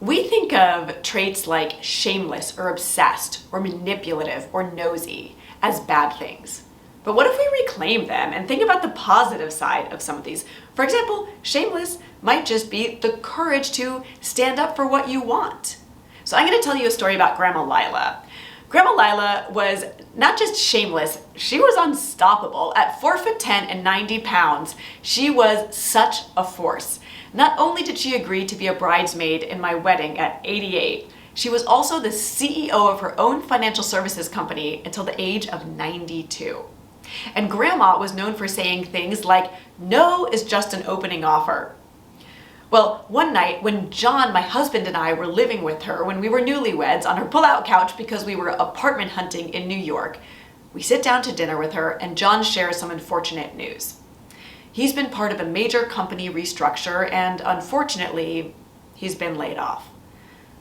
We think of traits like shameless or obsessed or manipulative or nosy as bad things. But what if we reclaim them and think about the positive side of some of these? For example, shameless might just be the courage to stand up for what you want. So I'm going to tell you a story about Grandma Lila. Grandma Lila was not just shameless, she was unstoppable. At 4'10" and 90 pounds, she was such a force. Not only did she agree to be a bridesmaid in my wedding at 88, she was also the CEO of her own financial services company until the age of 92. And Grandma was known for saying things like, "No is just an opening offer." Well, one night when John, my husband, and I were living with her when we were newlyweds on her pull-out couch because we were apartment hunting in New York, we sit down to dinner with her and John shares some unfortunate news. He's been part of a major company restructure and unfortunately, he's been laid off.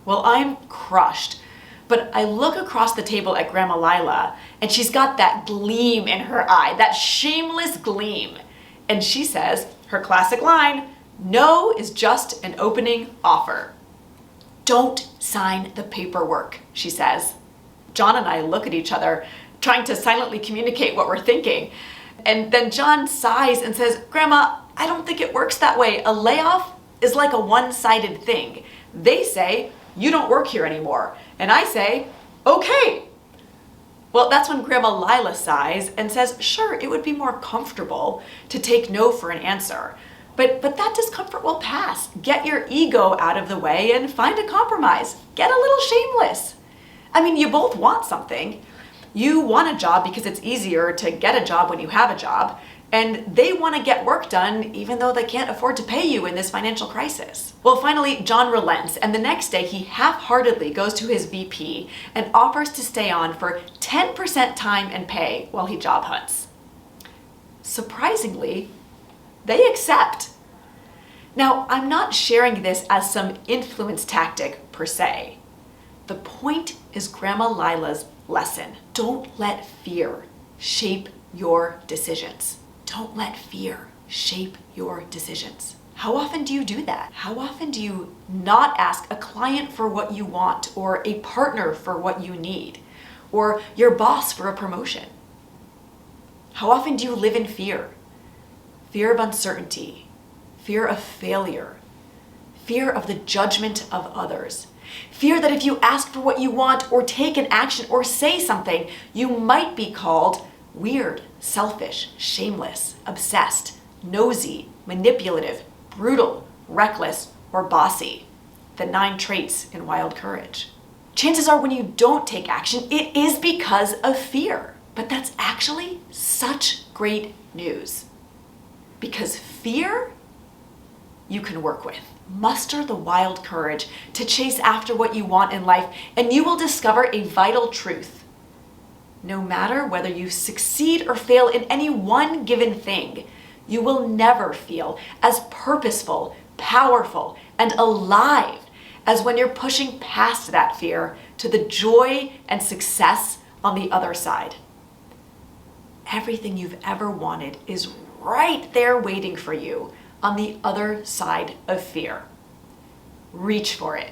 Well, I'm crushed, but I look across the table at Grandma Lila and she's got that gleam in her eye, that shameless gleam. And she says, her classic line, "No is just an opening offer." "Don't sign the paperwork," she says. John and I look at each other, trying to silently communicate what we're thinking. And then John sighs and says, "Grandma, I don't think it works that way. A layoff is like a one-sided thing. They say, 'You don't work here anymore.' And I say, 'Okay.'" Well, that's when Grandma Lila sighs and says, "Sure, it would be more comfortable to take no for an answer. But that discomfort will pass. Get your ego out of the way and find a compromise. Get a little shameless." I mean, you both want something. You want a job because it's easier to get a job when you have a job, and they want to get work done even though they can't afford to pay you in this financial crisis. Well, finally, John relents, and the next day he half-heartedly goes to his VP and offers to stay on for 10% time and pay while he job hunts. Surprisingly, they accept. Now, I'm not sharing this as some influence tactic per se. The point is Grandma Lila's lesson. Don't let fear shape your decisions. Don't let fear shape your decisions. How often do you do that? How often do you not ask a client for what you want, or a partner for what you need, or your boss for a promotion? How often do you live in fear? Fear of uncertainty, fear of failure, fear of the judgment of others, fear that if you ask for what you want or take an action or say something, you might be called weird, selfish, shameless, obsessed, nosy, manipulative, brutal, reckless, or bossy. The 9 traits in wild courage. Chances are when you don't take action, it is because of fear. But that's actually such great news. Because fear, you can work with. Muster the wild courage to chase after what you want in life, and you will discover a vital truth. No matter whether you succeed or fail in any one given thing, you will never feel as purposeful, powerful, and alive as when you're pushing past that fear to the joy and success on the other side. Everything you've ever wanted is right there waiting for you on the other side of fear. Reach for it.